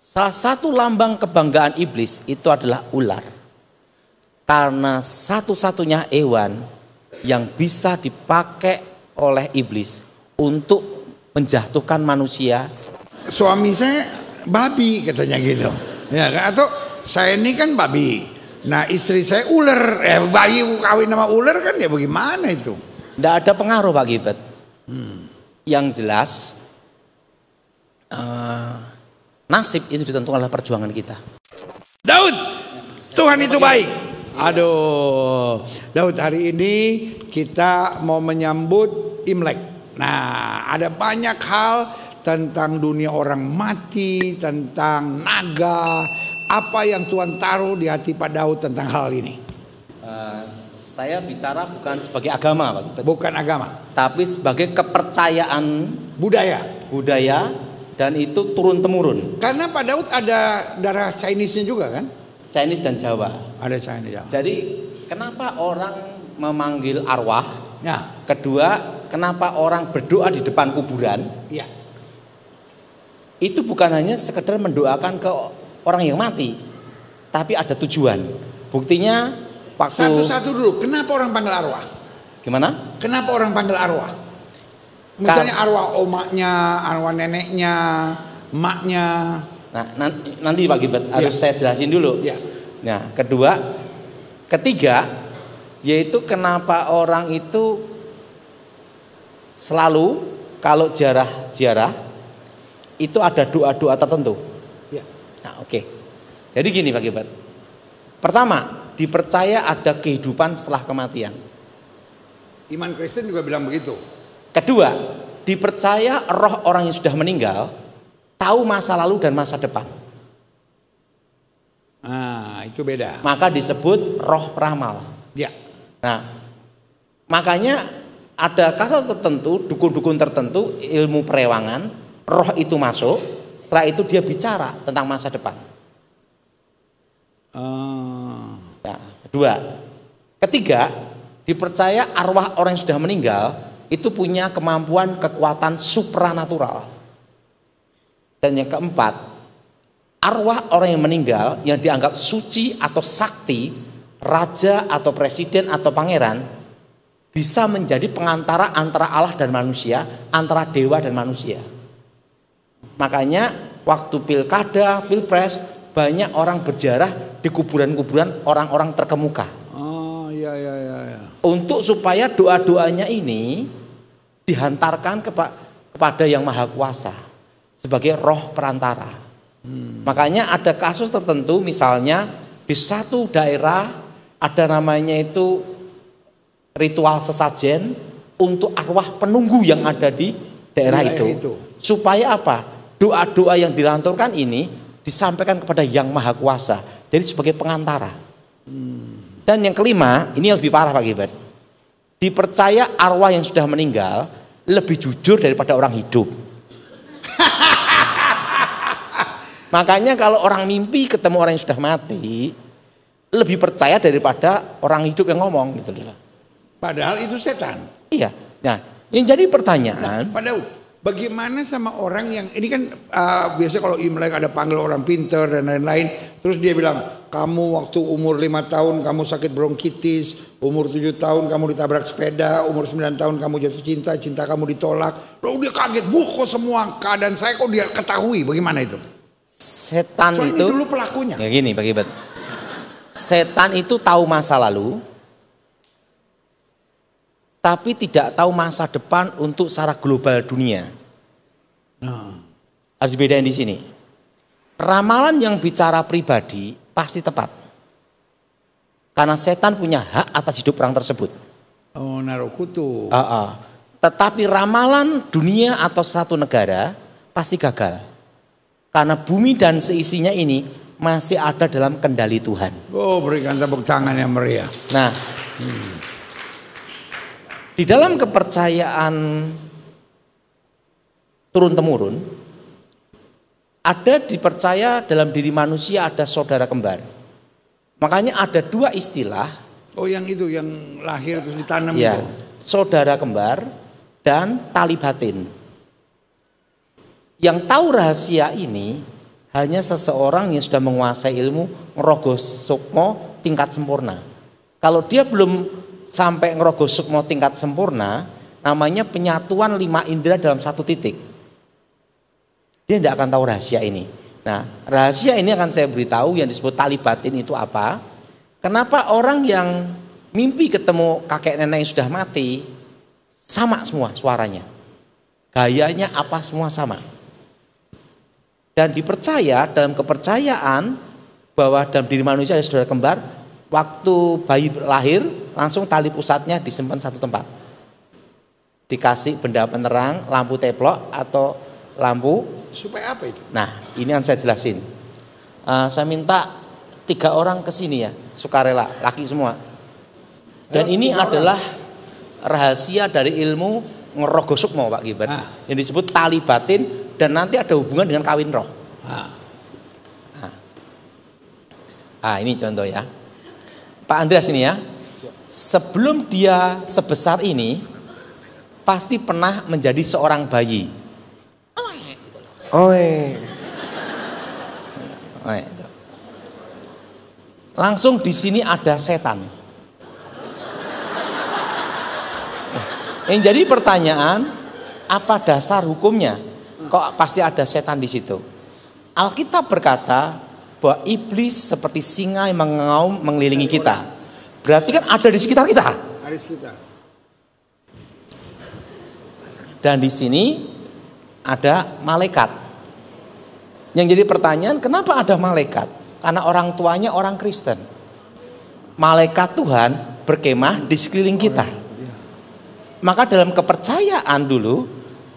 Salah satu lambang kebanggaan iblis itu adalah ular. Karena satu-satunya hewan yang bisa dipakai oleh iblis untuk menjatuhkan manusia. Suami saya babi katanya gitu. Ya kan? Atau saya ini kan babi. Nah istri saya ular. Bayi kawin sama ular kan ya bagaimana itu? Tidak ada pengaruh Pak Gibet. Yang jelas nasib itu ditentukan oleh perjuangan kita. Daud, Tuhan itu baik. Aduh, Daud, hari ini kita mau menyambut Imlek. Nah, ada banyak hal tentang dunia orang mati, tentang naga. Apa yang Tuhan taruh di hati Pak Daud tentang hal ini? Saya bicara bukan sebagai agama, Pak Gibet. Bukan agama, Tapi sebagai kepercayaan budaya. Dan itu turun temurun. Karena Pak Daud ada darah Chinese-nya juga kan? Chinese dan Jawa. Ada Chinese Jawa. Jadi kenapa orang memanggil arwah? Ya. Kedua, kenapa orang berdoa di depan kuburan? Iya. Itu bukan hanya sekedar mendoakan ke orang yang mati, tapi ada tujuan. Buktinya waktu Satu-satu dulu, kenapa orang panggil arwah? Gimana? Kenapa orang panggil arwah? Misalnya arwah omaknya, arwah neneknya, emaknya. Nah, nanti Pak Gibet harus saya jelasin dulu. Ya. Nah, ketiga, yaitu kenapa orang itu selalu kalau ziarah itu ada doa-doa tertentu. Ya. Nah, oke. Jadi gini Pak Gibet. Pertama, dipercaya ada kehidupan setelah kematian. Iman Kristen juga bilang begitu. Kedua, dipercaya roh orang yang sudah meninggal tahu masa lalu dan masa depan. Ah, itu beda. Maka disebut roh peramal. Ya. Nah, makanya ada kasus tertentu, dukun-dukun tertentu, ilmu perewangan, roh itu masuk, setelah itu dia bicara tentang masa depan. Nah, kedua. Ketiga, dipercaya arwah orang yang sudah meninggal itu punya kemampuan kekuatan supranatural. Dan yang keempat, arwah orang yang meninggal yang dianggap suci atau sakti, raja atau presiden atau pangeran, bisa menjadi pengantara antara Allah dan manusia, antara dewa dan manusia. Makanya waktu pilkada, pilpres, banyak orang berziarah di kuburan-kuburan orang-orang terkemuka. Oh, iya. Untuk supaya doa-doanya ini dihantarkan kepada yang maha kuasa sebagai roh perantara. Makanya ada kasus tertentu, misalnya di satu daerah ada namanya itu ritual sesajen untuk arwah penunggu yang ada di daerah itu. Supaya apa? Doa-doa yang dilanturkan ini disampaikan kepada yang maha kuasa. Jadi sebagai pengantara. Dan yang kelima, ini lebih parah Pak Gibet. Dipercaya arwah yang sudah meninggal lebih jujur daripada orang hidup. Makanya kalau orang mimpi ketemu orang yang sudah mati, lebih percaya daripada orang hidup yang ngomong gitu loh. Padahal itu setan. Iya. Nah, yang jadi pertanyaan, Pak Daud, bagaimana sama orang yang ini kan biasa kalau Imlek ada panggil orang pinter dan lain-lain, terus dia bilang, kamu waktu umur 5 tahun kamu sakit bronkitis, umur 7 tahun kamu ditabrak sepeda, umur 9 tahun kamu jatuh cinta, cinta kamu ditolak. Lalu dia kaget, kok semua keadaan saya kok dia ketahui, bagaimana itu? Setan Soalnya itu dulu pelakunya. Ya gini Pak Gibet. Setan itu tahu masa lalu, tapi tidak tahu masa depan untuk secara global dunia. Harus dibedain di sini. Ramalan yang bicara pribadi pasti tepat. Karena setan punya hak atas hidup orang tersebut. Oh, naruh kutu. Tetapi ramalan dunia atau satu negara pasti gagal. Karena bumi dan seisinya ini masih ada dalam kendali Tuhan. Oh, berikan tepuk tangan yang meriah. Nah, di dalam kepercayaan turun-temurun, ada dipercaya dalam diri manusia ada saudara kembar. Makanya ada dua istilah. Oh, yang itu, yang lahir terus ditanam Ya, itu. saudara kembar dan tali batin. Yang tahu rahasia ini hanya seseorang yang sudah menguasai ilmu ngerogoh sukmo tingkat sempurna. Kalau dia belum sampai ngerogoh sukmo tingkat sempurna, namanya penyatuan 5 indera dalam satu titik. Dia tidak akan tahu rahasia ini. Nah, rahasia ini akan saya beritahu yang disebut tali batin itu apa. Kenapa orang yang mimpi ketemu kakek nenek yang sudah mati sama semua suaranya, gayanya apa semua sama. Dan dipercaya dalam kepercayaan bahwa dalam diri manusia ada saudara kembar, waktu bayi lahir langsung tali pusatnya disimpan satu tempat. Dikasih benda penerang, lampu teplok atau lampu. Supaya apa itu? Nah, ini yang saya jelasin. Saya minta 3 orang ke sini ya, sukarela, laki semua. Dan ini adalah rahasia dari ilmu ngerogoh sukmo Pak Gilbert, yang disebut tali batin. Dan nanti ada hubungan dengan kawin roh. Ini contoh ya. Pak Andreas ini ya. Sebelum dia sebesar ini, pasti pernah menjadi seorang bayi. Langsung di sini ada setan. Yang jadi pertanyaan, apa dasar hukumnya? Kok pasti ada setan di situ? Alkitab berkata bahwa iblis seperti singa yang mengaum mengelilingi kita. Berarti kan ada di sekitar kita. Ada di sekitar. Dan di sini ada malaikat. Yang jadi pertanyaan, kenapa ada malaikat? Karena orang tuanya orang Kristen. Malaikat Tuhan berkemah di sekeliling kita. Maka dalam kepercayaan dulu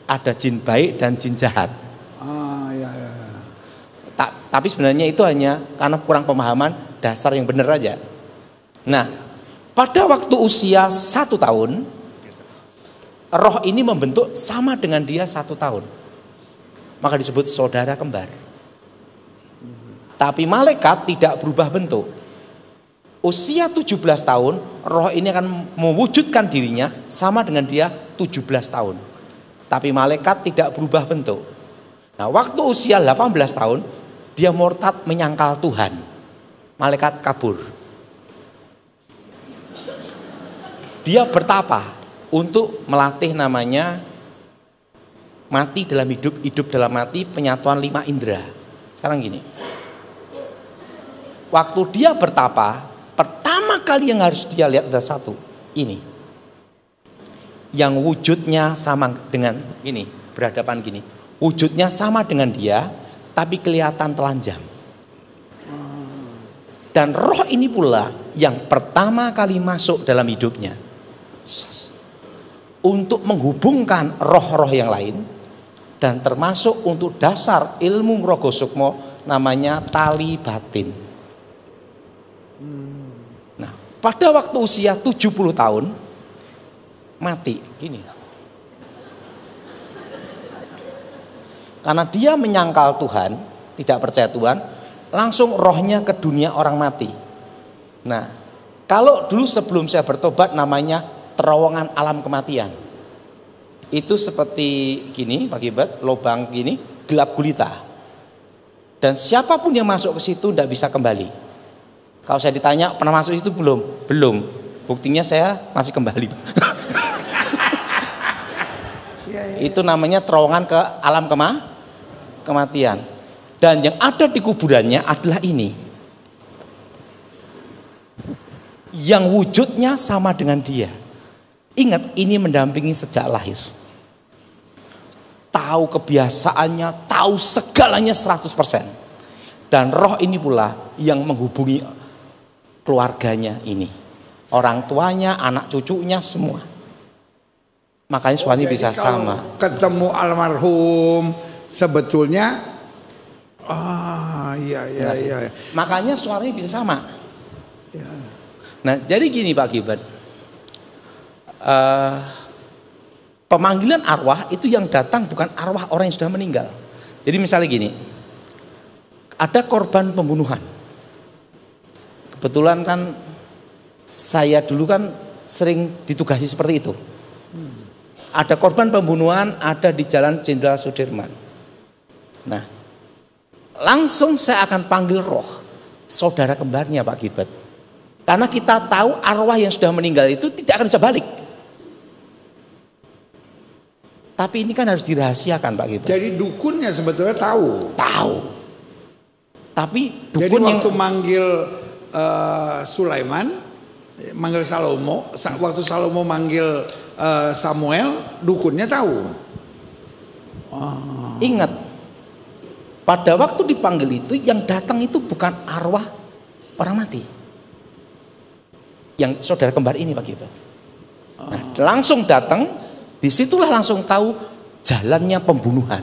ada jin baik dan jin jahat. Tapi sebenarnya itu hanya karena kurang pemahaman dasar yang benar aja. Nah, pada waktu usia 1 tahun, roh ini membentuk sama dengan dia 1 tahun. Maka disebut saudara kembar. Tapi malaikat tidak berubah bentuk. Usia 17 tahun, roh ini akan mewujudkan dirinya sama dengan dia 17 tahun. Tapi malaikat tidak berubah bentuk. Nah, waktu usia 18 tahun, dia murtad menyangkal Tuhan. Malaikat kabur. Dia bertapa untuk melatih namanya mati dalam hidup, hidup dalam mati, penyatuan 5 indera. Sekarang gini. Waktu dia bertapa, pertama kali yang harus dia lihat adalah satu, ini. Yang wujudnya sama dengan ini, berhadapan gini. Wujudnya sama dengan dia, tapi kelihatan telanjang. Dan roh ini pula yang pertama kali masuk dalam hidupnya. Untuk menghubungkan roh-roh yang lain. Dan termasuk untuk dasar ilmu ngerogoh sukmo, namanya tali batin. Nah, pada waktu usia 70 tahun, mati gini. Karena dia menyangkal Tuhan, tidak percaya Tuhan, langsung rohnya ke dunia orang mati. Nah, kalau dulu sebelum saya bertobat namanya terowongan alam kematian. Itu seperti gini, Pak Gilbert, lubang gini, gelap gulita. Dan siapapun yang masuk ke situ tidak bisa kembali. Kalau saya ditanya pernah masuk itu belum? Belum. Buktinya saya masih kembali. Itu namanya terowongan ke alam kematian. Dan yang ada di kuburannya adalah ini. Yang wujudnya sama dengan dia. Ingat, ini mendampingi sejak lahir. Tahu kebiasaannya, tahu segalanya 100%. Dan roh ini pula yang menghubungi keluarganya ini. Orang tuanya, anak cucunya, semua. Makanya suami bisa sama. Ketemu almarhum sebetulnya, iya. Makanya suaranya bisa sama. Ya. Nah, jadi gini Pak Gilbert, pemanggilan arwah itu yang datang bukan arwah orang yang sudah meninggal. Jadi misalnya gini, ada korban pembunuhan. Kebetulan kan saya dulu kan sering ditugasi seperti itu. Ada korban pembunuhan ada di Jalan Jenderal Sudirman. Nah, langsung saya akan panggil roh saudara kembarnya Pak Gilbert. Karena kita tahu arwah yang sudah meninggal itu tidak akan bisa balik. Tapi ini kan harus dirahasiakan Pak Gilbert. Jadi dukunnya sebetulnya tahu. Tahu. Tapi dukun jadi waktu yang manggil Sulaiman, manggil Salomo, waktu Salomo manggil Samuel, dukunnya tahu. ingat, pada waktu dipanggil itu yang datang itu bukan arwah orang mati. Yang saudara kembar ini Pak Gilbert. Nah, langsung datang, disitulah langsung tahu jalannya pembunuhan.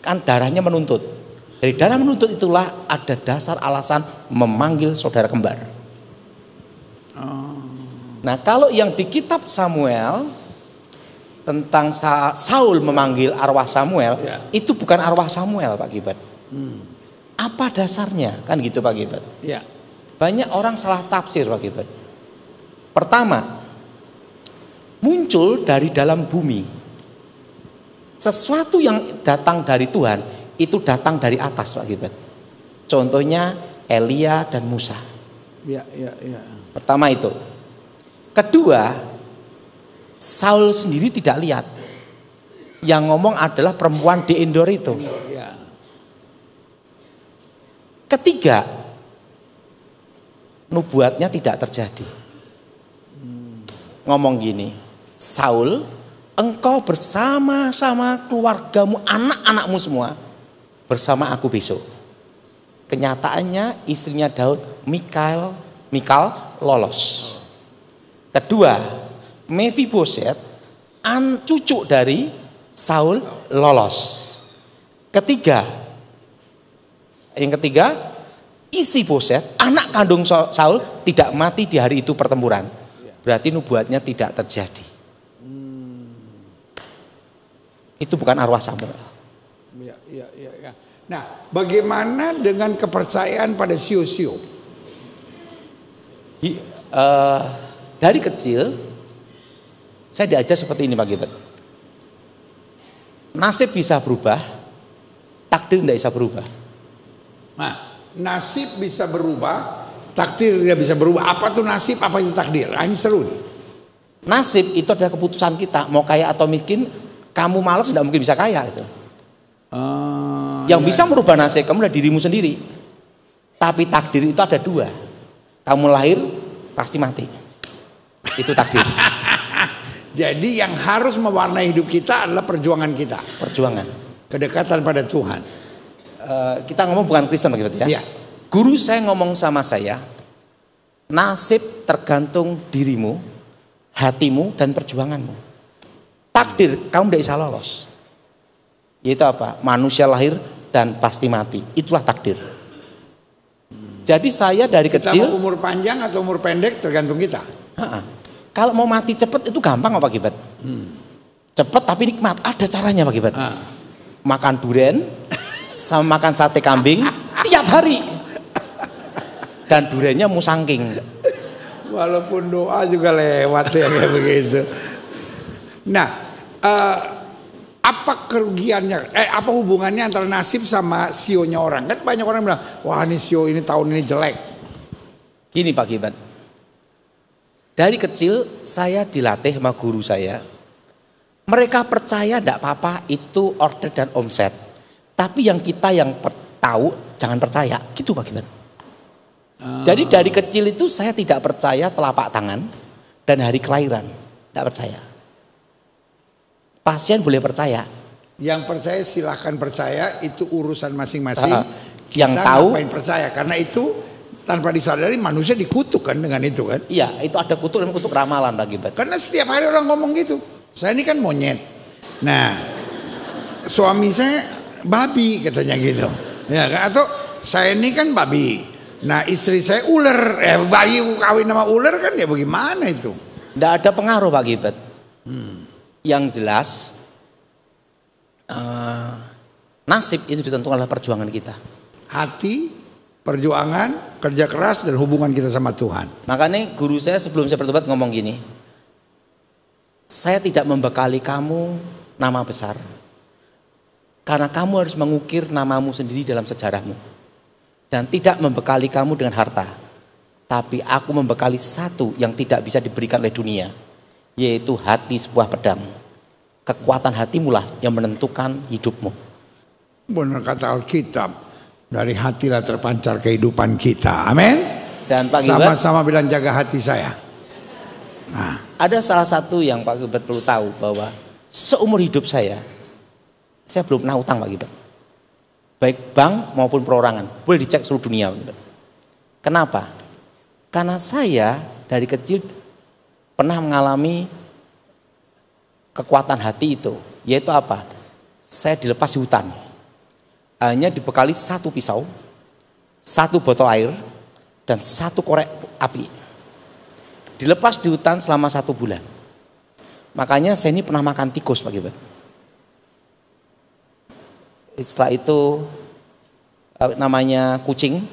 Kan darahnya menuntut. Dari darah menuntut itulah ada dasar alasan memanggil saudara kembar. Nah, kalau yang di kitab Samuel tentang Saul memanggil arwah Samuel, itu bukan arwah Samuel Pak Gilbert. Apa dasarnya? Kan gitu Pak Gilbert. Banyak orang salah tafsir Pak Gilbert. Pertama, muncul dari dalam bumi. Sesuatu yang datang dari Tuhan itu datang dari atas Pak Gilbert. Contohnya Elia dan Musa. Pertama itu. Kedua, Saul sendiri tidak lihat. Yang ngomong adalah perempuan di Endor itu. Ketiga, nubuatnya tidak terjadi. Ngomong gini, Saul, engkau bersama-sama keluargamu, anak-anakmu semua bersama aku besok. Kenyataannya istrinya Daud, Mikal lolos. Kedua, Mephiboset, cucu dari Saul lolos. Yang ketiga, Isiboset, anak kandung Saul tidak mati di hari itu pertempuran. Berarti nubuatnya tidak terjadi. Itu bukan arwah Samuel. Nah, bagaimana dengan kepercayaan pada sio-sio? Dari kecil saya diajar seperti ini Pak Gilbert. Nasib bisa berubah, takdir tidak bisa berubah. Nah, nasib bisa berubah, takdir tidak bisa berubah. Apa tuh nasib, apa itu takdir? Nah, ini seru nih. Nasib itu adalah keputusan kita, mau kaya atau miskin. Kamu malas tidak mungkin bisa kaya itu. Yang bisa merubah nasib kamu adalah dirimu sendiri. Tapi takdir itu ada dua. Kamu lahir pasti mati. Itu takdir. Jadi yang harus mewarnai hidup kita adalah perjuangan kita. Perjuangan. Kedekatan pada Tuhan. Kita ngomong bukan Kristen begitu ya. Guru saya ngomong sama saya, nasib tergantung dirimu, hatimu dan perjuanganmu. Takdir kamu tidak bisa lolos. Itu apa? Manusia lahir dan pasti mati. Itulah takdir. Jadi saya dari kecil. Kita mau umur panjang atau umur pendek tergantung kita. Kalau mau mati cepat itu gampang Pak Gilbert. Cepat tapi nikmat. Ada caranya Pak Gilbert. Makan durian sama makan sate kambing tiap hari. Dan duriannya musangking. Walaupun doa juga lewat ya kayak begitu. Nah, apa kerugiannya? Apa hubungannya antara nasib sama sionya orang? Kan banyak orang bilang, wah ini sio ini tahun ini jelek. Gini Pak Gilbert. Dari kecil saya dilatih sama guru saya. Mereka percaya tidak apa-apa itu order dan omset. Tapi yang kita yang tahu jangan percaya. Gitu Pak Gilbert. Jadi dari kecil itu saya tidak percaya telapak tangan dan hari kelahiran. Tidak percaya. Pasien boleh percaya. Yang percaya silahkan percaya, itu urusan masing-masing. Yang tahu ngapain percaya, karena itu tanpa disadari manusia dikutuk kan dengan itu kan. Iya, itu ada kutuk dan kutuk ramalan Pak Gilbert. Karena setiap hari orang ngomong gitu. Saya ini kan monyet. Nah, suami saya babi katanya gitu. Ya kan, atau saya ini kan babi. Nah, istri saya ular. Bayi kawin sama ular kan ya bagaimana itu? Tidak ada pengaruh Pak Gilbert. Yang jelas nasib itu ditentukan oleh perjuangan kita. Hati, perjuangan, kerja keras dan hubungan kita sama Tuhan. Makanya guru saya sebelum saya bertobat ngomong gini, saya tidak membekali kamu nama besar, Karena kamu harus mengukir namamu sendiri dalam sejarahmu. Dan tidak membekali kamu dengan harta. Tapi aku membekali satu yang tidak bisa diberikan oleh dunia. Yaitu hati sebuah pedang. Kekuatan hatimulah yang menentukan hidupmu. Benar kata Alkitab. Dari hatilah terpancar kehidupan kita. Amin. Dan Pak Gilbert, sama-sama bilang jaga hati saya. Nah, ada salah satu yang Pak Gilbert perlu tahu bahwa seumur hidup saya belum pernah utang Pak Gilbert. Baik bank maupun perorangan. Boleh dicek seluruh dunia Pak Gilbert. Kenapa? Karena saya dari kecil pernah mengalami kekuatan hati itu. Yaitu apa? Saya dilepas di hutan. Hanya dibekali satu pisau, satu botol air, dan satu korek api. Dilepas di hutan selama 1 bulan. Makanya saya ini pernah makan tikus Pak Gilbert. Setelah itu namanya kucing,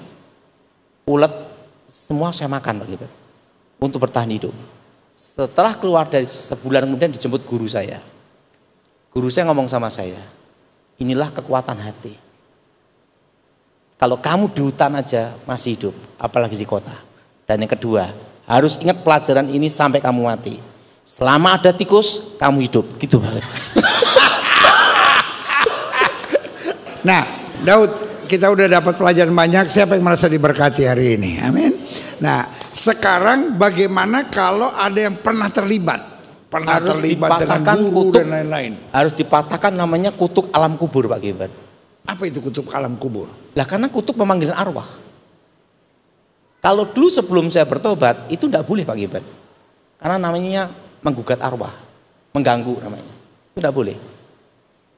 ulet, semua saya makan Pak Gilbert. Untuk bertahan hidup. Setelah keluar dari sebulan kemudian dijemput guru saya. Guru saya ngomong sama saya, inilah kekuatan hati. Kalau kamu di hutan aja masih hidup, apalagi di kota. Dan yang kedua, harus ingat pelajaran ini sampai kamu mati. Selama ada tikus, kamu hidup. Gitu Pak. Nah, Daud, kita udah dapat pelajaran banyak. Siapa yang merasa diberkati hari ini? Amin. Nah, sekarang bagaimana kalau ada yang pernah terlibat? Pernah Harus terlibat dengan dipatahkan guru kutuk, dan lain-lain. harus dipatahkan namanya kutuk alam kubur Pak Gilbert. Apa itu kutuk alam kubur? Lah karena kutuk pemanggilan arwah. Kalau dulu sebelum saya bertobat itu tidak boleh Pak Gilbert. Karena namanya menggugat arwah, mengganggu namanya. Itu tidak boleh.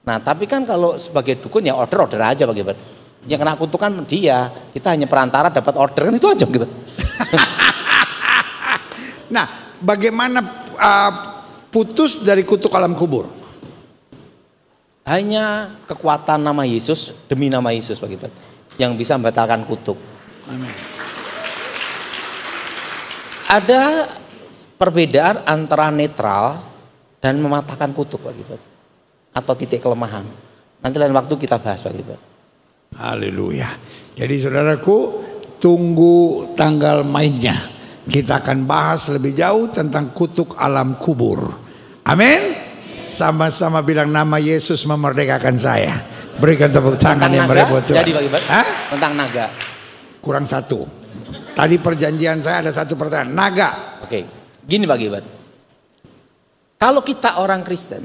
Nah tapi kan kalau sebagai dukun ya order aja Pak Gilbert. Yang kena kutukan dia, kita hanya perantara dapat order kan itu aja Pak Gilbert. Nah, bagaimana putus dari kutuk alam kubur? Hanya kekuatan nama Yesus demi nama Yesus Pak Gilbert yang bisa membatalkan kutuk. Amin. Ada perbedaan antara netral dan mematahkan kutuk Pak Gilbert atau titik kelemahan. Nanti lain waktu kita bahas Pak Gilbert. Haleluya. Jadi saudaraku, tunggu tanggal mainnya. Kita akan bahas lebih jauh tentang kutuk alam kubur. Amin. Sama-sama bilang nama Yesus memerdekakan saya. Berikan tepuk tangan yang meriah Tuhan. Jadi Pak Gilbert, tentang naga. Kurang satu. Tadi perjanjian saya ada satu pertanyaan. Naga. Oke, gini Pak Gilbert. Kalau kita orang Kristen,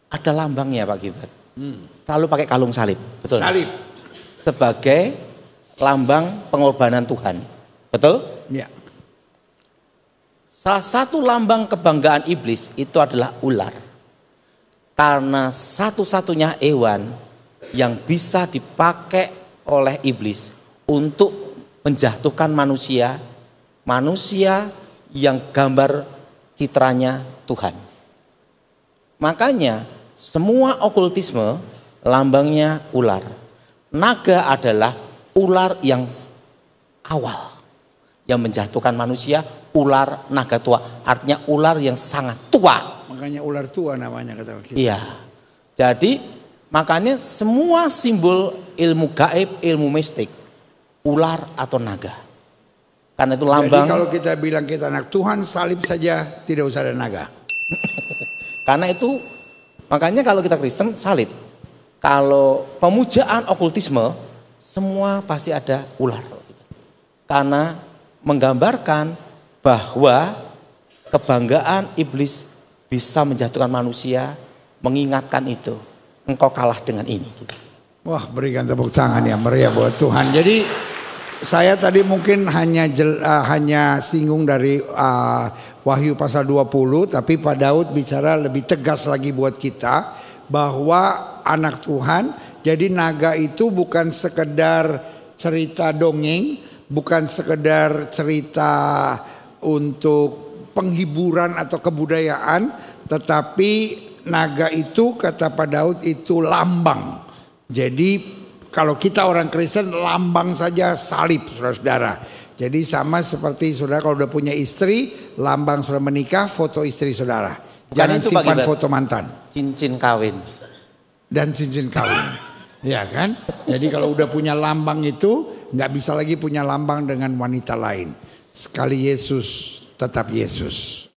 ada lambangnya Pak Gilbert. Selalu pakai kalung salib. Betul? Salib. Sebagai lambang pengorbanan Tuhan. Betul? Ya. Salah satu lambang kebanggaan iblis itu adalah ular. Karena satu-satunya hewan yang bisa dipakai oleh iblis untuk menjatuhkan manusia yang gambar citranya Tuhan. Makanya semua okultisme lambangnya ular. Naga adalah ular yang awal yang menjatuhkan manusia, ular naga tua. Artinya ular yang sangat tua. Makanya ular tua namanya kata kita. Iya. Jadi makanya semua simbol ilmu gaib, ilmu mistik, ular atau naga. Karena itu lambang. Jadi kalau kita bilang kita anak Tuhan, salib saja, tidak usah ada naga. Karena itu makanya kalau kita Kristen salib. Kalau pemujaan okultisme semua pasti ada ular. Karena menggambarkan bahwa kebanggaan iblis bisa menjatuhkan manusia, mengingatkan itu. Engkau kalah dengan ini. Wah, berikan tepuk tangan yang meriah buat Tuhan. Jadi saya tadi mungkin hanya singgung dari Wahyu pasal 20, tapi Pak Daud bicara lebih tegas lagi buat kita bahwa anak Tuhan, jadi naga itu bukan sekedar cerita dongeng, bukan sekedar cerita untuk penghiburan atau kebudayaan, tetapi naga itu kata Pak Daud itu lambang. Jadi kalau kita orang Kristen lambang saja salib saudara-saudara. Jadi sama seperti saudara kalau udah punya istri, lambang saudara menikah, foto istri saudara. Jangan simpan foto mantan. Cincin kawin. dan cincin kawin. Ya kan? Jadi kalau udah punya lambang itu nggak bisa lagi punya lambang dengan wanita lain. Sekali Yesus tetap Yesus.